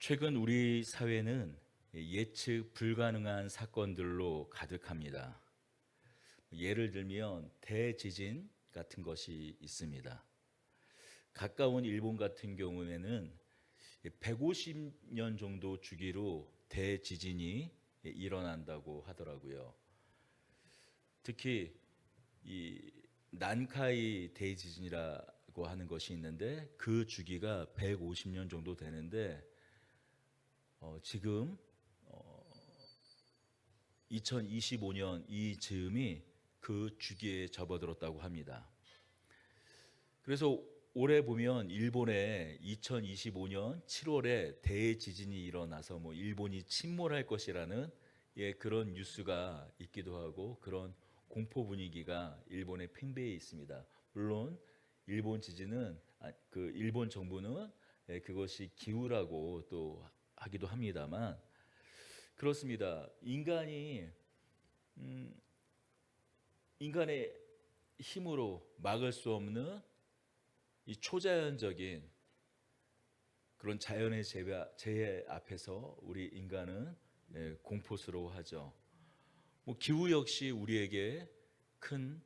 최근 우리 사회는 예측 불가능한 사건들로 가득합니다. 예를 들면 대지진 같은 것이 있습니다. 가까운 일본 같은 경우에는 150년 정도 주기로 대지진이 일어난다고 하더라고요. 특히 이 난카이 대지진이라고 하는 것이 있는데 그 주기가 150년 정도 되는데 지금 2025년 이 즈음이 그 주기에 접어들었다고 합니다. 그래서 올해 보면 일본에 2025년 7월에 대지진이 일어나서 일본이 침몰할 것이라는 그런 뉴스가 있기도 하고 그런 공포 분위기가 일본에 팽배해 있습니다. 물론 일본 지진은 그 일본 정부는 그것이 기후라고 또 하기도 합니다만 그렇습니다. 인간의 힘으로 막을 수 없는 이 초자연적인 그런 자연의 재해 앞에서 우리 인간은 공포스러워하죠. 기후 역시 우리에게 큰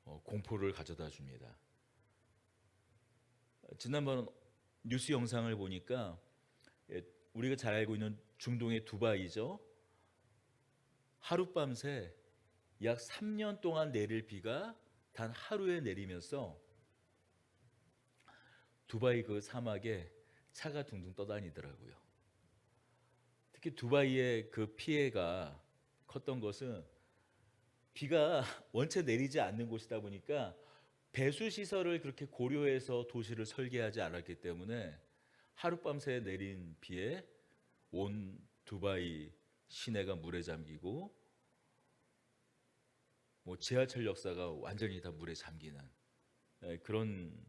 공포를 가져다 줍니다. 지난번 뉴스 영상을 보니까 우리가 잘 알고 있는 중동의 두바이죠. 하룻밤새 약 3년 동안 내릴 비가 단 하루에 내리면서 두바이 그 사막에 차가 둥둥 떠다니더라고요. 특히 두바이의 그 피해가 컸던 것은 비가 원체 내리지 않는 곳이다 보니까 배수 시설을 그렇게 고려해서 도시를 설계하지 않았기 때문에 하룻밤새 내린 비에 온 두바이 시내가 물에 잠기고 지하철 역사가 완전히 다 물에 잠기는 그런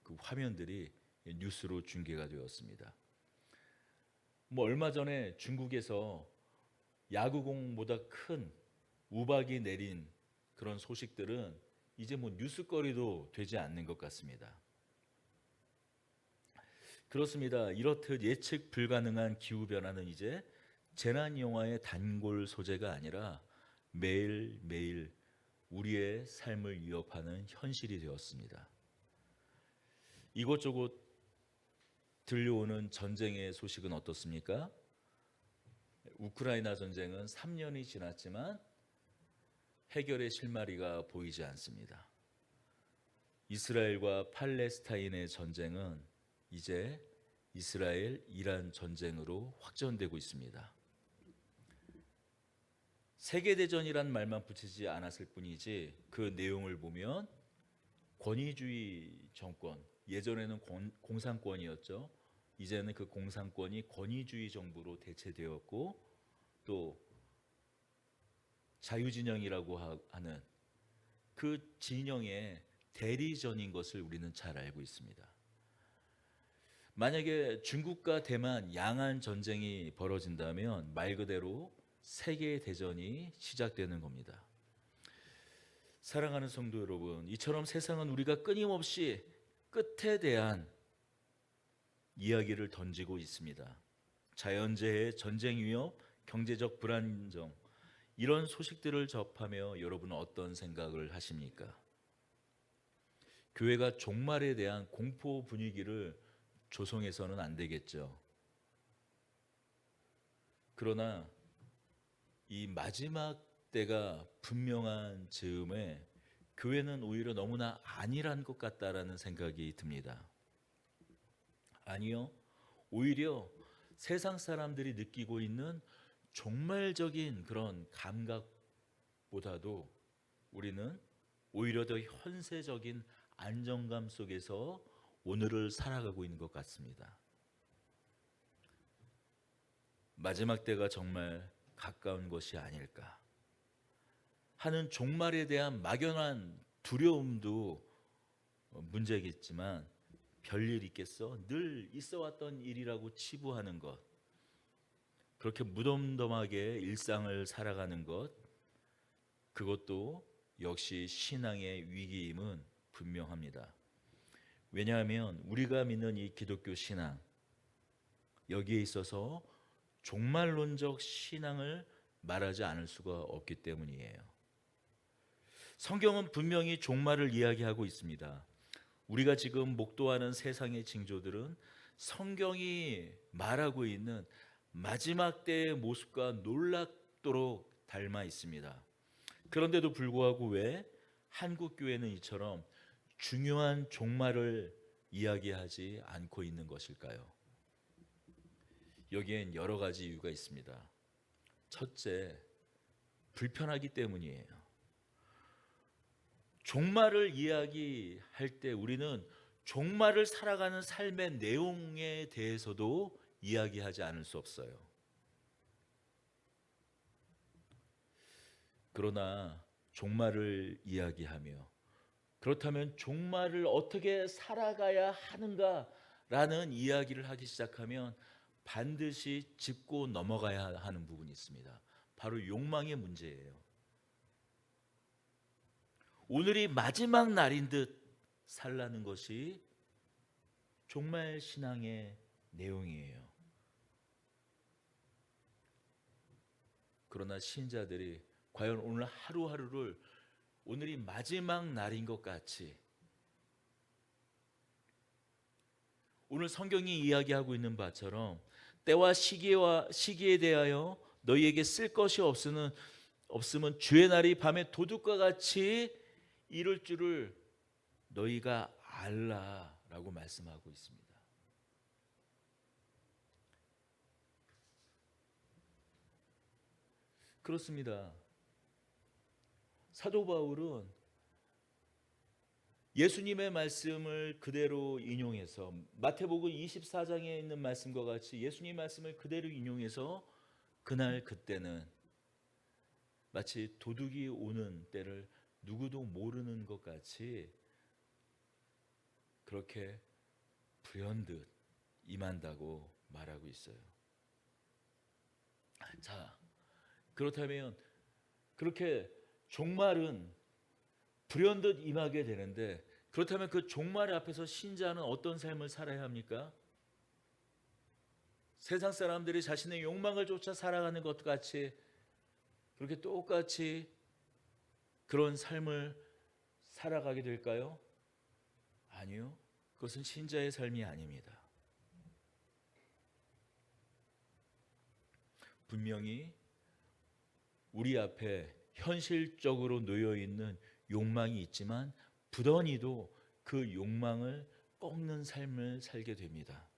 그 화면들이 뉴스로 중계가 되었습니다. 얼마 전에 중국에서 야구공보다 큰 우박이 내린 그런 소식들은 이제 뉴스거리도 되지 않는 것 같습니다. 그렇습니다. 이렇듯 예측 불가능한 기후 변화는 이제 재난 영화의 단골 소재가 아니라 매일매일 우리의 삶을 위협하는 현실이 되었습니다. 이곳저곳 들려오는 전쟁의 소식은 어떻습니까? 우크라이나 전쟁은 3년이 지났지만 해결의 실마리가 보이지 않습니다. 이스라엘과 팔레스타인의 전쟁은 이제 이스라엘 이란 전쟁으로 확전되고 있습니다. 세계대전이란 말만 붙이지 않았을 뿐이지 그 내용을 보면 권위주의 정권, 예전에는 공산권이었죠. 이제는 그 공산권이 권위주의 정부로 대체되었고 또 자유진영이라고 하는 그 진영의 대리전인 것을 우리는 잘 알고 있습니다. 만약에 중국과 대만 양안 전쟁이 벌어진다면 말 그대로 세계 대전이 시작되는 겁니다. 사랑하는 성도 여러분, 이처럼 세상은 우리가 끊임없이 끝에 대한 이야기를 던지고 있습니다. 자연재해, 전쟁 위협, 경제적 불안정 이런 소식들을 접하며 여러분은 어떤 생각을 하십니까? 교회가 종말에 대한 공포 분위기를 조성해서는 안 되겠죠. 그러나 이 마지막 때가 분명한 즈음에 교회는 오히려 너무나 안일한 것 같다라는 생각이 듭니다. 아니요. 오히려 세상 사람들이 느끼고 있는 종말적인 그런 감각보다도 우리는 오히려 더 현세적인 안정감 속에서 오늘을 살아가고 있는 것 같습니다. 마지막 때가 정말 가까운 것이 아닐까 하는 종말에 대한 막연한 두려움도 문제겠지만 별일 있겠어? 늘 있어왔던 일이라고 치부하는 것, 그렇게 무덤덤하게 일상을 살아가는 것, 그것도 역시 신앙의 위기임은 분명합니다. 왜냐하면 우리가 믿는 이 기독교 신앙, 여기에 있어서 종말론적 신앙을 말하지 않을 수가 없기 때문이에요. 성경은 분명히 종말을 이야기하고 있습니다. 우리가 지금 목도하는 세상의 징조들은 성경이 말하고 있는 마지막 때의 모습과 놀랍도록 닮아 있습니다. 그런데도 불구하고 왜 한국 교회는 이처럼 중요한 종말을 이야기하지 않고 있는 것일까요? 여기엔 여러 가지 이유가 있습니다. 첫째, 불편하기 때문이에요. 종말을 이야기할 때 우리는 종말을 살아가는 삶의 내용에 대해서도 이야기하지 않을 수 없어요. 그러나 종말을 이야기하며 그렇다면 종말을 어떻게 살아가야 하는가라는 이야기를 하기 시작하면 반드시 짚고 넘어가야 하는 부분이 있습니다. 바로 욕망의 문제예요. 오늘이 마지막 날인 듯 살라는 것이 종말 신앙의 내용이에요. 그러나 신자들이 과연 오늘 하루하루를 오늘이 마지막 날인 것 같이 오늘 성경이 이야기하고 있는 바처럼 때와 시기에 대하여 너희에게 쓸 것이 없으면 주의 날이 밤에 도둑과 같이 이룰 줄을 너희가 알라라고 말씀하고 있습니다. 그렇습니다. 사도 바울은 예수님의 말씀을 그대로 인용해서 마태복음 24장에 있는 말씀과 같이 예수님 말씀을 그대로 인용해서 그날 그때는 마치 도둑이 오는 때를 누구도 모르는 것 같이 그렇게 불현듯 임한다고 말하고 있어요. 자, 그렇다면 그렇게 종말은 불현듯 임하게 되는데 그렇다면 그 종말 앞에서 신자는 어떤 삶을 살아야 합니까? 세상 사람들이 자신의 욕망을 쫓아 살아가는 것 같이 그렇게 똑같이 그런 삶을 살아가게 될까요? 아니요. 그것은 신자의 삶이 아닙니다. 분명히 우리 앞에 현실적으로 놓여 있는 욕망이 있지만 부단히도 그 욕망을 꺾는 삶을 살게 됩니다.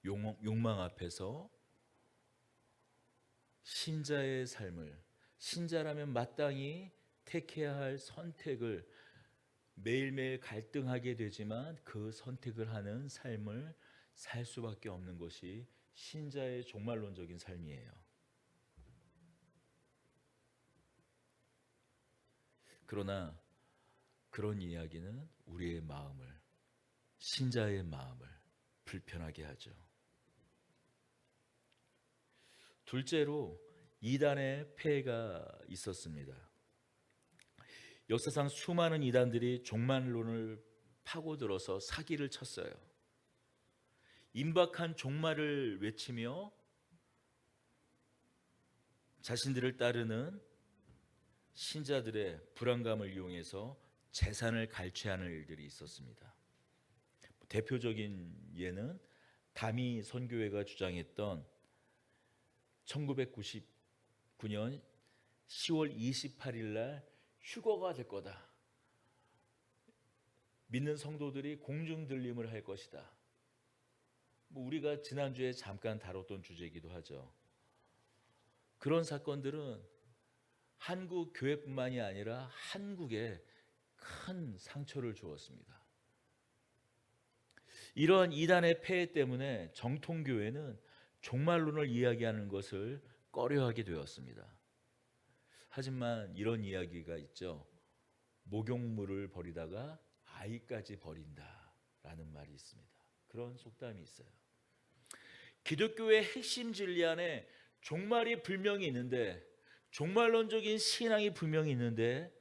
욕망 앞에서 신자의 삶을 신자라면 마땅히 택해야 할 선택을 매일매일 갈등하게 되지만 그 선택을 하는 삶을 살 수밖에 없는 것이 신자의 종말론적인 삶이에요. 그러나 그런 이야기는 우리의 마음을 신자의 마음을 불편하게 하죠. 둘째로 이단의 폐해가 있었습니다. 역사상 수많은 이단들이 종말론을 파고들어서 사기를 쳤어요. 임박한 종말을 외치며 자신들을 따르는 신자들의 불안감을 이용해서 재산을 갈취하는 일들이 있었습니다. 대표적인 예는 다미 선교회가 주장했던 1999년 10월 28일 날 휴거가 될 거다. 믿는 성도들이 공중 들림을 할 것이다. 우리가 지난주에 잠깐 다뤘던 주제이기도 하죠. 그런 사건들은 한국 교회뿐만이 아니라 한국에 큰 상처를 주었습니다. 이러한 이단의 폐해 때문에 정통교회는 종말론을 이야기하는 것을 꺼려하게 되었습니다. 하지만 이런 이야기가 있죠. 목욕물을 버리다가 아이까지 버린다라는 말이 있습니다. 그런 속담이 있어요. 기독교의 핵심 진리 안에 종말이 분명히 있는데 종말론적인 신앙이 분명히 있는데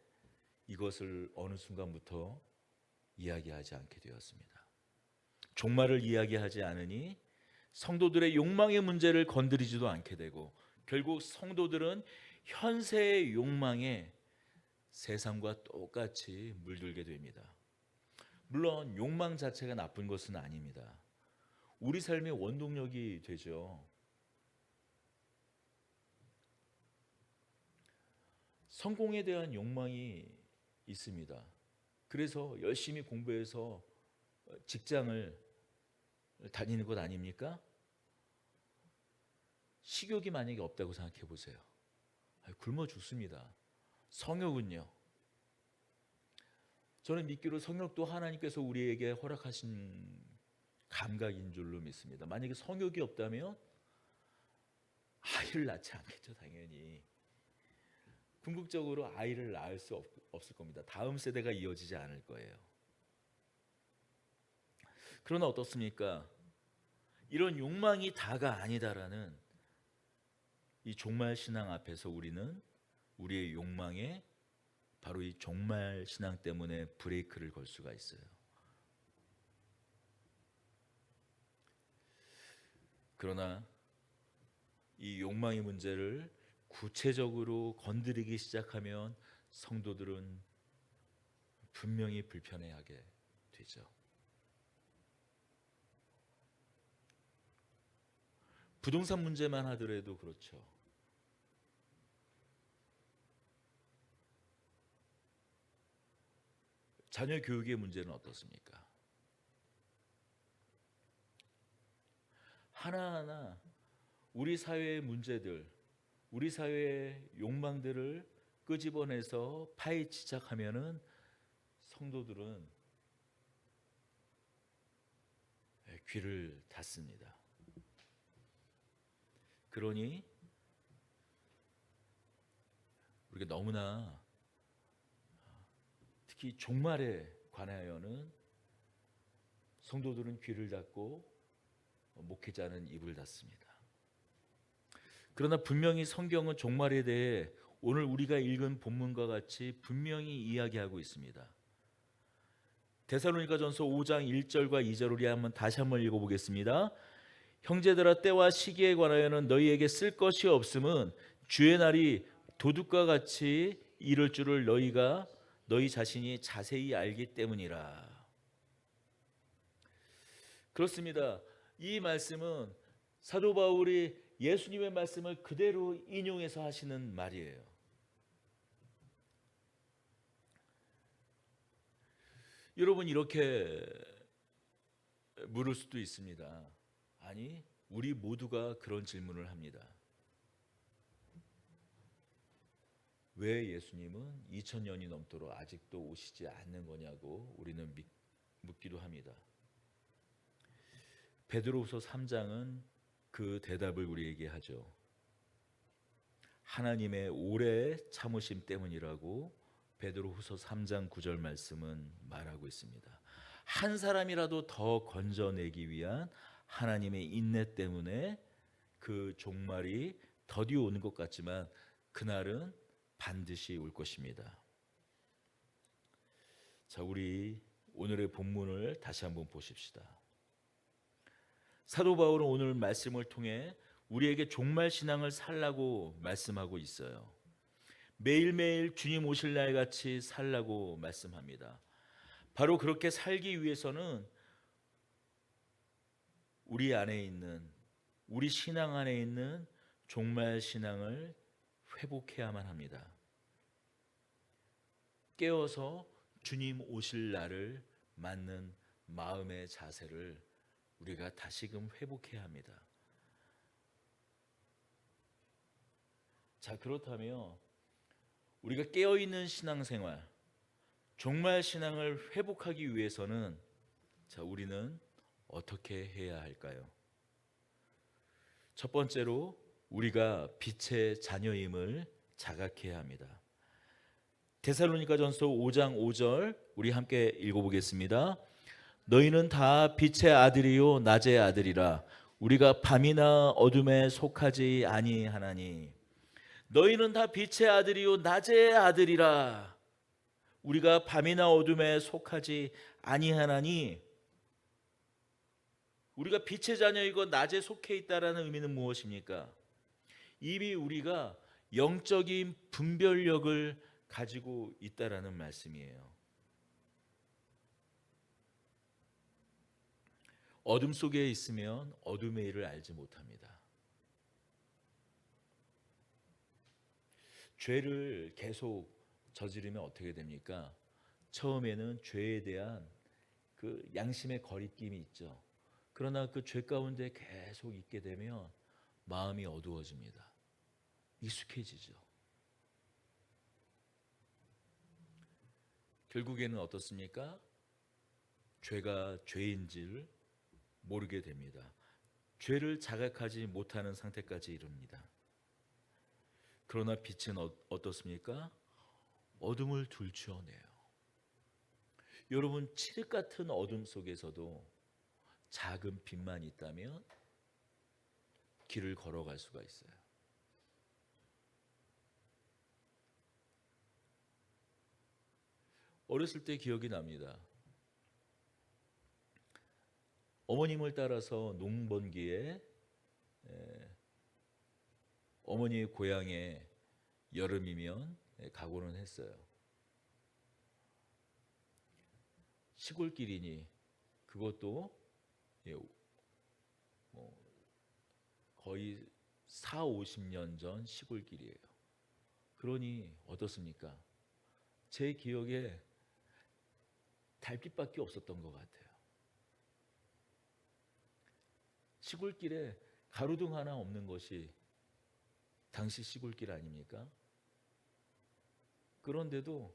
이것을 어느 순간부터 이야기하지 않게 되었습니다. 종말을 이야기하지 않으니 성도들의 욕망의 문제를 건드리지도 않게 되고, 결국 성도들은 현세의 욕망에 세상과 똑같이 물들게 됩니다. 물론 욕망 자체가 나쁜 것은 아닙니다. 우리 삶의 원동력이 되죠. 성공에 대한 욕망이 있습니다. 그래서 열심히 공부해서 직장을 다니는 것 아닙니까? 식욕이 만약에 없다고 생각해 보세요. 굶어 죽습니다. 성욕은요, 저는 믿기로 성욕도 하나님께서 우리에게 허락하신 감각인 줄로 믿습니다. 만약에 성욕이 없다면 아이를 낳지 않겠죠. 당연히 궁극적으로 아이를 낳을 수 없을 겁니다. 다음 세대가 이어지지 않을 거예요. 그러나 어떻습니까? 이런 욕망이 다가 아니다라는 이 종말 신앙 앞에서 우리는 우리의 욕망에 바로 이 종말 신앙 때문에 브레이크를 걸 수가 있어요. 그러나 이 욕망의 문제를 구체적으로 건드리기 시작하면 성도들은 분명히 불편해하게 되죠. 부동산 문제만 하더라도 그렇죠. 자녀 교육의 문제는 어떻습니까? 하나하나 우리 사회의 문제들, 우리 사회의 욕망들을 끄집어내서 파헤치기 시작하면은 성도들은 귀를 닫습니다. 그러니 우리가 너무나 특히 종말에 관하여는 성도들은 귀를 닫고 목회자는 입을 닫습니다. 그러나 분명히 성경은 종말에 대해 오늘 우리가 읽은 본문과 같이 분명히 이야기하고 있습니다. 데살로니가전서 5장 1절과 2절 우리 다시 한번 읽어보겠습니다. 형제들아, 때와 시기에 관하여는 너희에게 쓸 것이 없음은 주의 날이 도둑과 같이 이를 줄을 너희 자신이 자세히 알기 때문이라. 그렇습니다. 이 말씀은 사도 바울이 예수님의 말씀을 그대로 인용해서 하시는 말이에요. 여러분, 이렇게 물을 수도 있습니다. 아니, 우리 모두가 그런 질문을 합니다. 왜 예수님은 2000년이 넘도록 아직도 오시지 않는 거냐고 우리는 묻기도 합니다. 베드로후서 3장은 그 대답을 우리에게 하죠. 하나님의 오래 참으심 때문이라고 베드로후서 3장 9절 말씀은 말하고 있습니다. 한 사람이라도 더 건져내기 위한 하나님의 인내 때문에 그 종말이 더디 오는 것 같지만 그날은 반드시 올 것입니다. 자, 우리 오늘의 본문을 다시 한번 보십시다. 사도 바울은 오늘 말씀을 통해 우리에게 종말 신앙을 살라고 말씀하고 있어요. 매일매일 주님 오실 날 같이 살라고 말씀합니다. 바로 그렇게 살기 위해서는 우리 안에 있는, 우리 신앙 안에 있는 종말 신앙을 회복해야만 합니다. 깨어서 주님 오실 날을 맞는 마음의 자세를 우리가 다시금 회복해야 합니다. 자, 그렇다면 우리가 깨어있는 신앙생활, 종말 신앙을 회복하기 위해서는 자, 우리는 어떻게 해야 할까요? 첫 번째로 우리가 빛의 자녀임을 자각해야 합니다. 데살로니가전서 5장 5절 우리 함께 읽어보겠습니다. 너희는 다 빛의 아들이요 낮의 아들이라. 우리가 밤이나 어둠에 속하지 아니하나니. 너희는 다 빛의 아들이요 낮의 아들이라. 우리가 밤이나 어둠에 속하지 아니하나니, 우리가 빛의 자녀이고 낮에 속해 있다라는 의미는 무엇입니까? 이미 우리가 영적인 분별력을 가지고 있다라는 말씀이에요. 어둠 속에 있으면 어둠의 일을 알지 못합니다. 죄를 계속 저지르면 어떻게 됩니까? 처음에는 죄에 대한 그 양심의 거리낌이 있죠. 그러나 그 죄 가운데 계속 있게 되면 마음이 어두워집니다. 익숙해지죠. 결국에는 어떻습니까? 죄가 죄인지를 모르게 됩니다. 죄를 자각하지 못하는 상태까지 이릅니다. 그러나 빛은 어떻습니까? 어둠을 들추어내요. 여러분, 칠흑 같은 어둠 속에서도 작은 빛만 있다면 길을 걸어갈 수가 있어요. 어렸을 때 기억이 납니다. 어머님을 따라서 농번기에 어머니의 고향에 여름이면 가고는 했어요. 시골길이니 그것도 거의 4, 50년 전 시골길이에요. 그러니 어떻습니까? 제 기억에 달빛밖에 없었던 것 같아요. 시골길에 가로등 하나 없는 것이 당시 시골길 아닙니까? 그런데도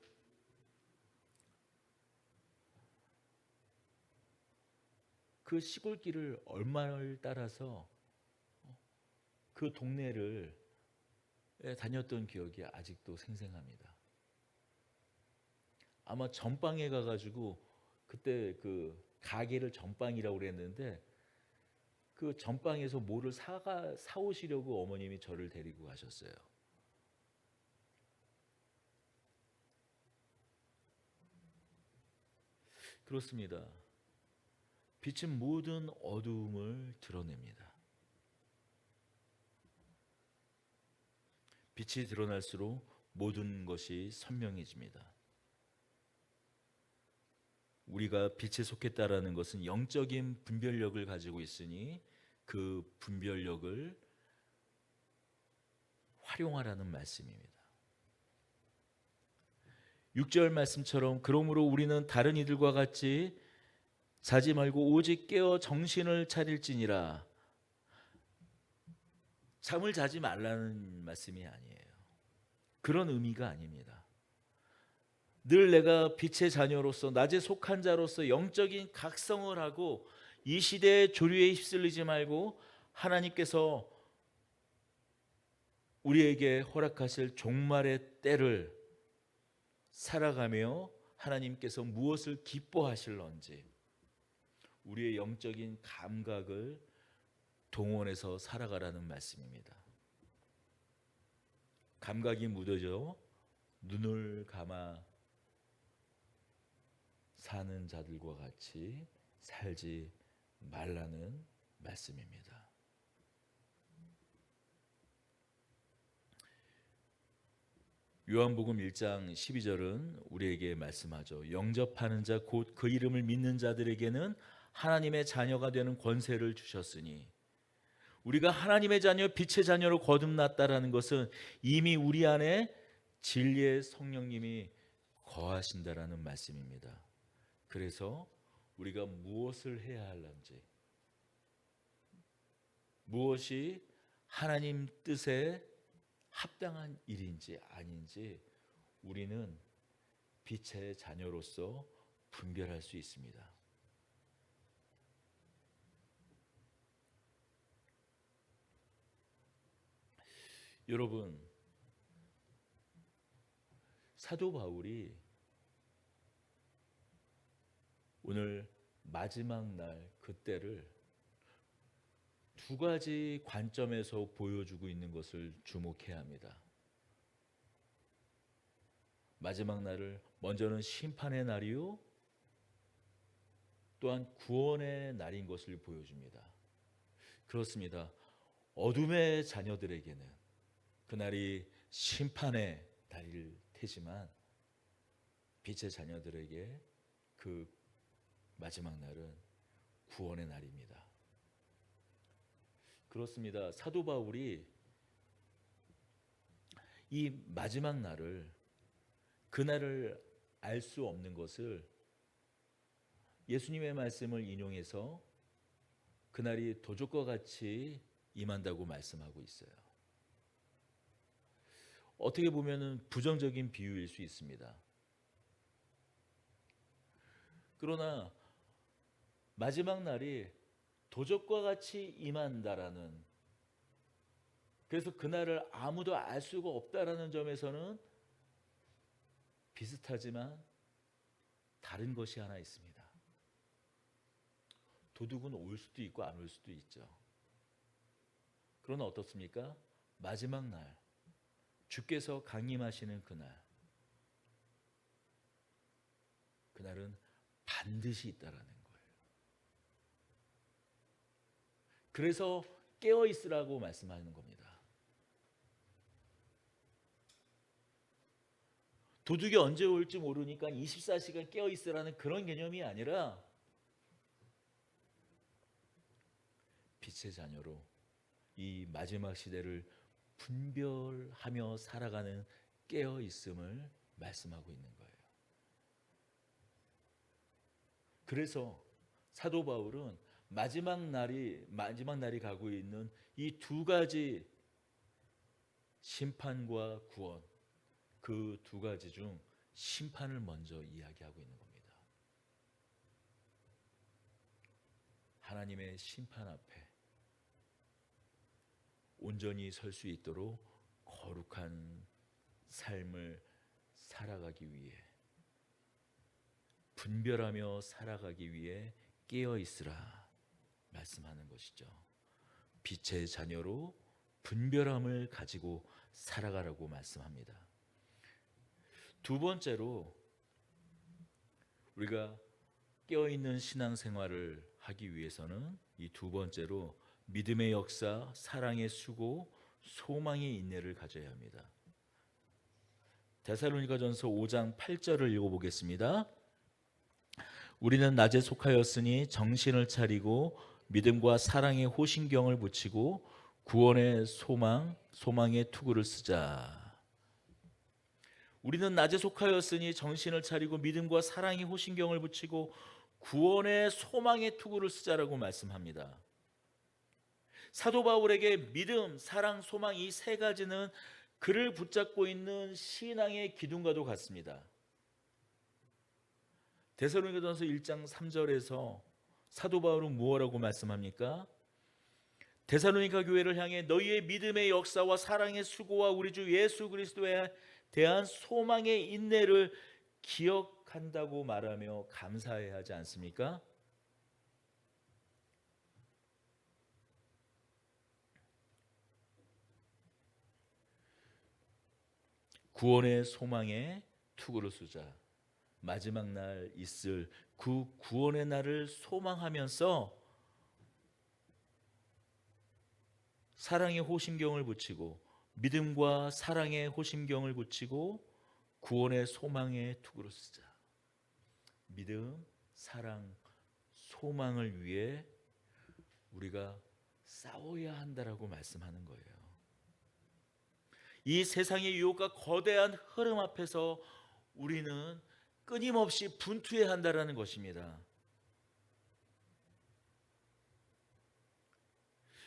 그 시골길을 얼마를 따라서 그 동네를 다녔던 기억이 아직도 생생합니다. 아마 전방에 가가지고 그때 그 가게를 전방이라고 그랬는데 그 전방에서 뭐를 사오시려고 어머님이 저를 데리고 가셨어요. 그렇습니다. 빛은 모든 어두움을 드러냅니다. 빛이 드러날수록 모든 것이 선명해집니다. 우리가 빛에 속했다라는 것은 영적인 분별력을 가지고 있으니 그 분별력을 활용하라는 말씀입니다. 6절 말씀처럼 그러므로 우리는 다른 이들과 같이 자지 말고 오직 깨어 정신을 차릴지니라. 잠을 자지 말라는 말씀이 아니에요. 그런 의미가 아닙니다. 늘 내가 빛의 자녀로서 낮에 속한 자로서 영적인 각성을 하고 이 시대의 조류에 휩쓸리지 말고 하나님께서 우리에게 허락하실 종말의 때를 살아가며 하나님께서 무엇을 기뻐하실런지 우리의 영적인 감각을 동원해서 살아가라는 말씀입니다. 감각이 무뎌져 눈을 감아 사는 자들과 같이 살지 말라는 말씀입니다. 요한복음 1장 12절은 우리에게 말씀하죠. 영접하는 자 곧 그 이름을 믿는 자들에게는 하나님의 자녀가 되는 권세를 주셨으니, 우리가 하나님의 자녀, 빛의 자녀로 거듭났다라는 것은 이미 우리 안에 진리의 성령님이 거하신다라는 말씀입니다. 그래서 우리가 무엇을 해야 할런지, 무엇이 하나님 뜻에 합당한 일인지 아닌지 우리는 빛의 자녀로서 분별할 수 있습니다. 여러분, 사도 바울이 오늘 마지막 날 그때를 두 가지 관점에서 보여주고 있는 것을 주목해야 합니다. 마지막 날을 먼저는 심판의 날이요 또한 구원의 날인 것을 보여줍니다. 그렇습니다. 어둠의 자녀들에게는 그날이 심판의 날일 테지만 빛의 자녀들에게 그 마지막 날은 구원의 날입니다. 그렇습니다. 사도 바울이 이 마지막 날을 그날을 알 수 없는 것을 예수님의 말씀을 인용해서 그날이 도적과 같이 임한다고 말씀하고 있어요. 어떻게 보면은 부정적인 비유일 수 있습니다. 그러나 마지막 날이 도적과 같이 임한다라는, 그래서 그날을 아무도 알 수가 없다라는 점에서는 비슷하지만 다른 것이 하나 있습니다. 도둑은 올 수도 있고 안 올 수도 있죠. 그러나 어떻습니까? 마지막 날 주께서 강림하시는 그날은 반드시 있다라는 거예요. 그래서 깨어 있으라고 말씀하는 겁니다. 도둑이 언제 올지 모르니까 24시간 깨어 있으라는 그런 개념이 아니라 빛의 자녀로 이 마지막 시대를 분별하며 살아가는 깨어 있음을 말씀하고 있는 거예요. 그래서 사도 바울은 마지막 날이 가고 있는 이 두 가지 심판과 구원, 그 두 가지 중 심판을 먼저 이야기하고 있는 겁니다. 하나님의 심판 앞에 온전히 설 수 있도록 거룩한 삶을 살아가기 위해, 분별하며 살아가기 위해 깨어 있으라 말씀하는 것이죠. 빛의 자녀로 분별함을 가지고 살아가라고 말씀합니다. 두 번째로 우리가 깨어 있는 신앙생활을 하기 위해서는 이 두 번째로 믿음의 역사, 사랑의 수고, 소망의 인내를 가져야 합니다. 데살로니가전서 5장 8절을 읽어보겠습니다. 우리는 낮에 속하였으니 정신을 차리고 믿음과 사랑의 호신경을 붙이고 구원의 소망의 투구를 쓰자. 우리는 낮에 속하였으니 정신을 차리고 믿음과 사랑의 호신경을 붙이고 구원의 소망의 투구를 쓰자라고 말씀합니다. 사도 바울에게 믿음, 사랑, 소망 이 세 가지는 그를 붙잡고 있는 신앙의 기둥과도 같습니다. 데살로니가전서 1장 3절에서 사도 바울은 무엇라고 말씀합니까? 데살로니가 교회를 향해 너희의 믿음의 역사와 사랑의 수고와 우리 주 예수 그리스도에 대한 소망의 인내를 기억한다고 말하며 감사해야 하지 않습니까? 구원의 소망에 투구를 쓰자. 마지막 날 있을 그 구원의 날을 소망하면서 사랑의 호심경을 붙이고 믿음과 사랑의 호심경을 붙이고 구원의 소망에 투구를 쓰자. 믿음, 사랑, 소망을 위해 우리가 싸워야 한다라고 말씀하는 거예요. 이 세상의 유혹과 거대한 흐름 앞에서 우리는 끊임없이 분투해야 한다라는 것입니다.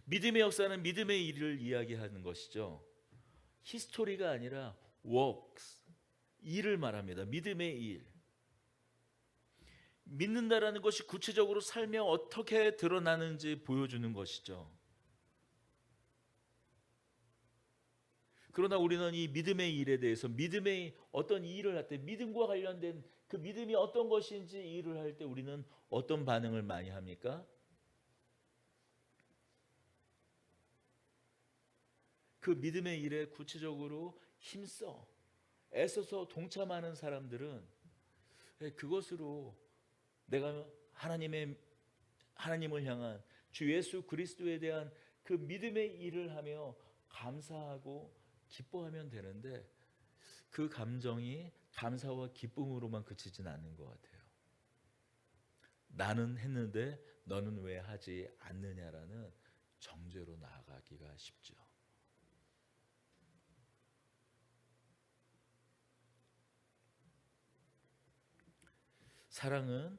믿음의 역사는 믿음의 일을 이야기하는 것이죠. 히스토리가 아니라 works, 일을 말합니다. 믿음의 일. 믿는다라는 것이 구체적으로 삶에 어떻게 드러나는지 보여주는 것이죠. 그러나 우리는 이 믿음의 일에 대해서, 믿음의 어떤 일을 할 때, 믿음과 관련된 그 믿음이 어떤 것인지 일을 할 때 우리는 어떤 반응을 많이 합니까? 그 믿음의 일에 구체적으로 힘써 애써서 동참하는 사람들은 그것으로 내가 하나님을 향한 주 예수 그리스도에 대한 그 믿음의 일을 하며 감사하고 기뻐하면 되는데, 그 감정이 감사와 기쁨으로만 그치진 않는 것 같아요. 나는 했는데 너는 왜 하지 않느냐라는 정죄로 나아가기가 쉽죠. 사랑은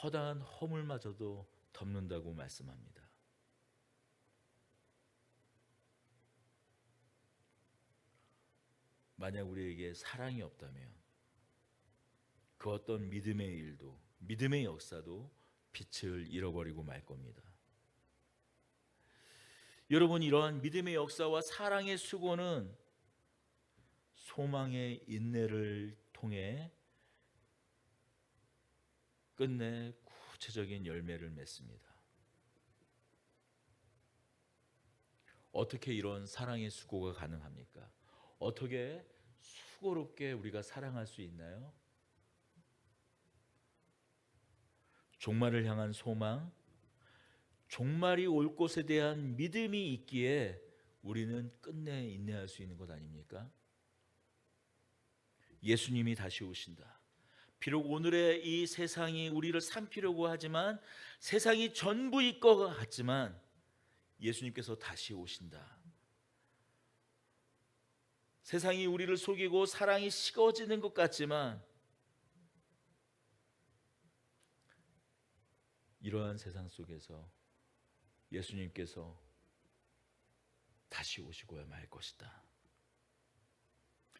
허다한 허물마저도 덮는다고 말씀합니다. 만약 우리에게 사랑이 없다면 그 어떤 믿음의 일도, 믿음의 역사도 빛을 잃어버리고 말 겁니다. 여러분, 이러한 믿음의 역사와 사랑의 수고는 소망의 인내를 통해 끝내 구체적인 열매를 맺습니다. 어떻게 이런 사랑의 수고가 가능합니까? 어떻게 수고롭게 우리가 사랑할 수 있나요? 종말을 향한 소망, 종말이 올 것에 대한 믿음이 있기에 우리는 끝내 인내할 수 있는 것 아닙니까? 예수님이 다시 오신다. 비록 오늘의 이 세상이 우리를 삼키려고 하지만, 세상이 전부일 것 같지만 예수님께서 다시 오신다. 세상이 우리를 속이고 사랑이 식어지는 것 같지만, 이러한 세상 속에서 예수님께서 다시 오시고야 말 것이다.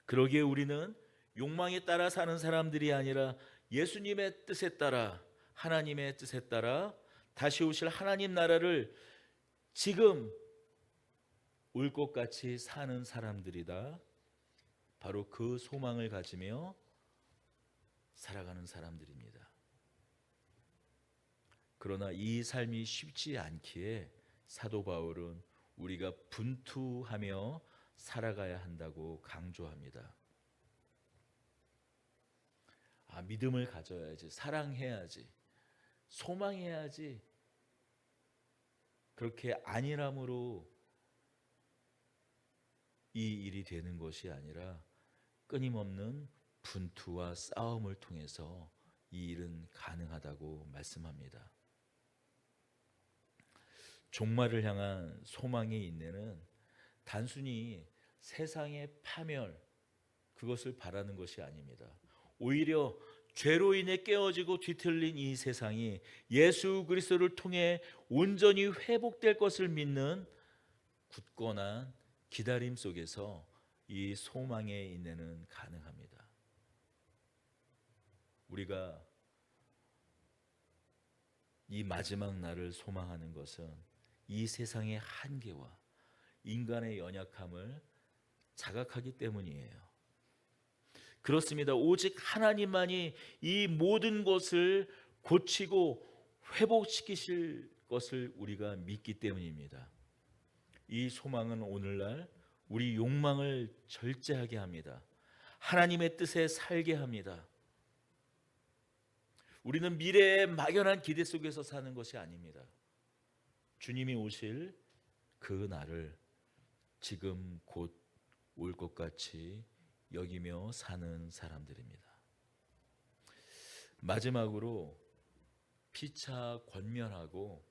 그러기에 우리는 욕망에 따라 사는 사람들이 아니라 예수님의 뜻에 따라, 하나님의 뜻에 따라 다시 오실 하나님 나라를 지금 올 것 같이 사는 사람들이다. 바로 그 소망을 가지며 살아가는 사람들입니다. 그러나 이 삶이 쉽지 않기에 사도 바울은 우리가 분투하며 살아가야 한다고 강조합니다. 믿음을 가져야지, 사랑해야지, 소망해야지, 그렇게 안일함으로 이 일이 되는 것이 아니라 끊임없는 분투와 싸움을 통해서 이 일은 가능하다고 말씀합니다. 종말을 향한 소망의 인내는 단순히 세상의 파멸, 그것을 바라는 것이 아닙니다. 오히려 죄로 인해 깨어지고 뒤틀린 이 세상이 예수 그리스도를 통해 온전히 회복될 것을 믿는 굳건한 기다림 속에서 이 소망의 인내는 가능합니다. 우리가 이 마지막 날을 소망하는 것은 이 세상의 한계와 인간의 연약함을 자각하기 때문이에요. 그렇습니다. 오직 하나님만이 이 모든 것을 고치고 회복시키실 것을 우리가 믿기 때문입니다. 이 소망은 오늘날 우리 욕망을 절제하게 합니다. 하나님의 뜻에 살게 합니다. 우리는 미래의 막연한 기대 속에서 사는 것이 아닙니다. 주님이 오실 그 날을 지금 곧 올 것 같이 여기며 사는 사람들입니다. 마지막으로 피차 권면하고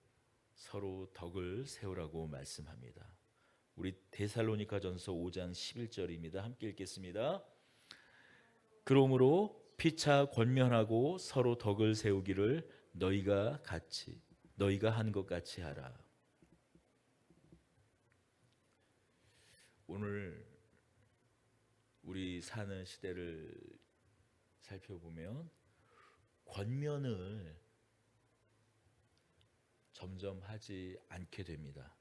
서로 덕을 세우라고 말씀합니다. 우리 데살로니가전서 5장 11절입니다. 함께 읽겠습니다. 그러므로 피차 권면하고 서로 덕을 세우기를 너희가 한 것 같이 하라. 오늘 우리 사는 시대를 살펴보면 권면을 점점 하지 않게 됩니다.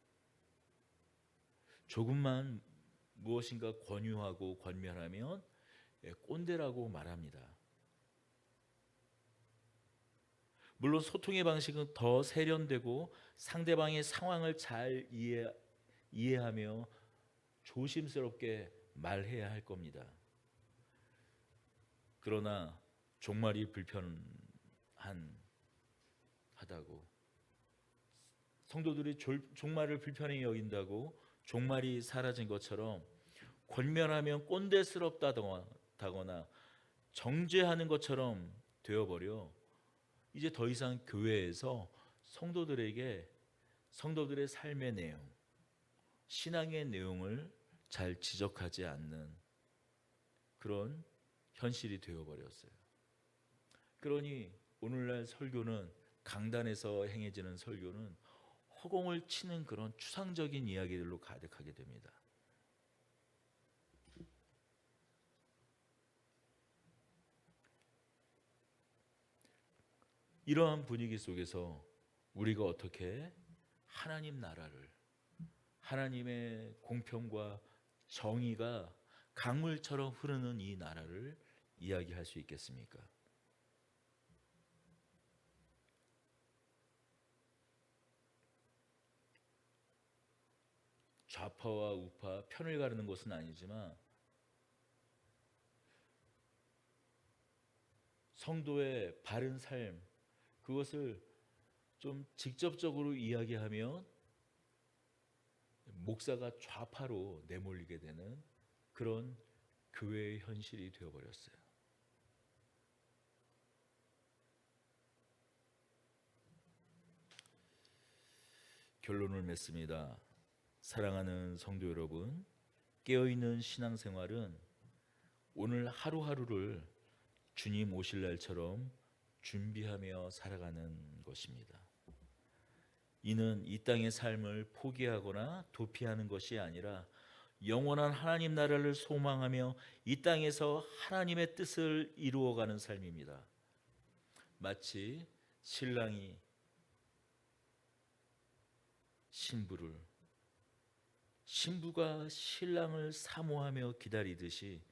조금만 무엇인가 권유하고 권면하면 꼰대라고 말합니다. 물론 소통의 방식은 더 세련되고 상대방의 상황을 잘 이해하며 조심스럽게 말해야 할 겁니다. 그러나 종말이 하다고, 성도들이 종말을 불편히 여긴다고 종말이 사라진 것처럼 권면하면 꼰대스럽다거나 정죄하는 것처럼 되어버려 이제 더 이상 교회에서 성도들의 삶의 내용, 신앙의 내용을 잘 지적하지 않는 그런 현실이 되어버렸어요. 그러니 오늘날 설교는, 강단에서 행해지는 설교는 허공을 치는 그런 추상적인 이야기들로 가득하게 됩니다. 이러한 분위기 속에서 우리가 어떻게 하나님 나라를, 하나님의 공평과 정의가 강물처럼 흐르는 이 나라를 이야기할 수 있겠습니까? 좌파와 우파 편을 가르는 것은 아니지만 성도의 바른 삶, 그것을 좀 직접적으로 이야기하면 목사가 좌파로 내몰리게 되는 그런 교회의 현실이 되어버렸어요. 결론을 맺습니다. 사랑하는 성도 여러분, 깨어있는 신앙생활은 오늘 하루하루를 주님 오실 날처럼 준비하며 살아가는 것입니다. 이는 이 땅의 삶을 포기하거나 도피하는 것이 아니라 영원한 하나님 나라를 소망하며 이 땅에서 하나님의 뜻을 이루어가는 삶입니다. 마치 신랑이 신부가 신랑을 사모하며 기다리듯이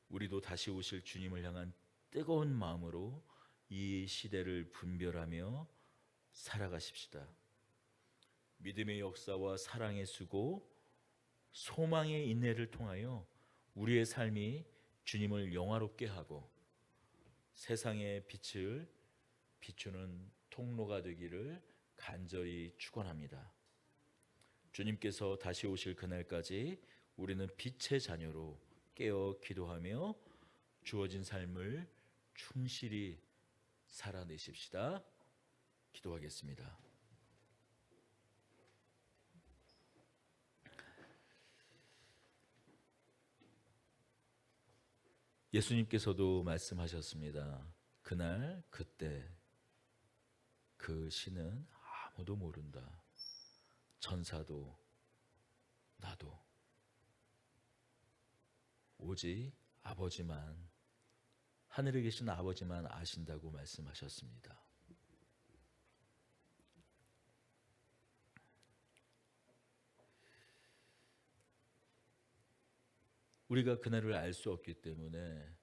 우리도 다시 오실 주님을 향한 뜨거운 마음으로 이 시대를 분별하며 살아가십시다. 믿음의 역사와 사랑의 수고, 소망의 인내를 통하여 우리의 삶이 주님을 영화롭게 하고 세상의 빛을 비추는 통로가 되기를 간절히 축원합니다. 주님께서 다시 오실 그날까지 우리는 빛의 자녀로 깨어 기도하며 주어진 삶을 충실히 살아내십시다. 기도하겠습니다. 예수님께서도 말씀하셨습니다. 그날 그때 그 시는 아무도 모른다. 천사도 나도 오직 아버지만, 하늘에 계신 아버지만 아신다고 말씀하셨습니다. 우리가 그날을 알 수 없기 때문에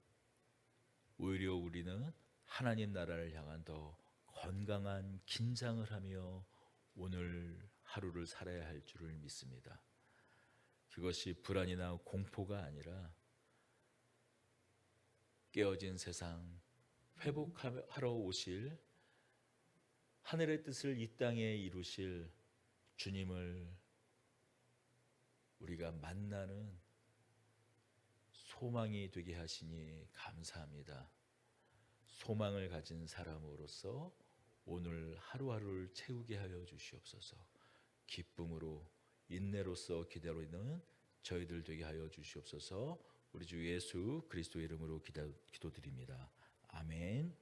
오히려 우리는 하나님 나라를 향한 더 건강한 긴장을 하며 오늘 하루를 살아야 할 줄을 믿습니다. 그것이 불안이나 공포가 아니라 깨어진 세상 회복하러 오실, 하늘의 뜻을 이 땅에 이루실 주님을 우리가 만나는 소망이 되게 하시니 감사합니다. 소망을 가진 사람으로서 오늘 하루하루를 채우게 하여 주시옵소서. 기쁨으로 인내로서 기다리는 저희들 되게 하여 주시옵소서. 우리 주 예수 그리스도의 이름으로 기도드립니다. 아멘.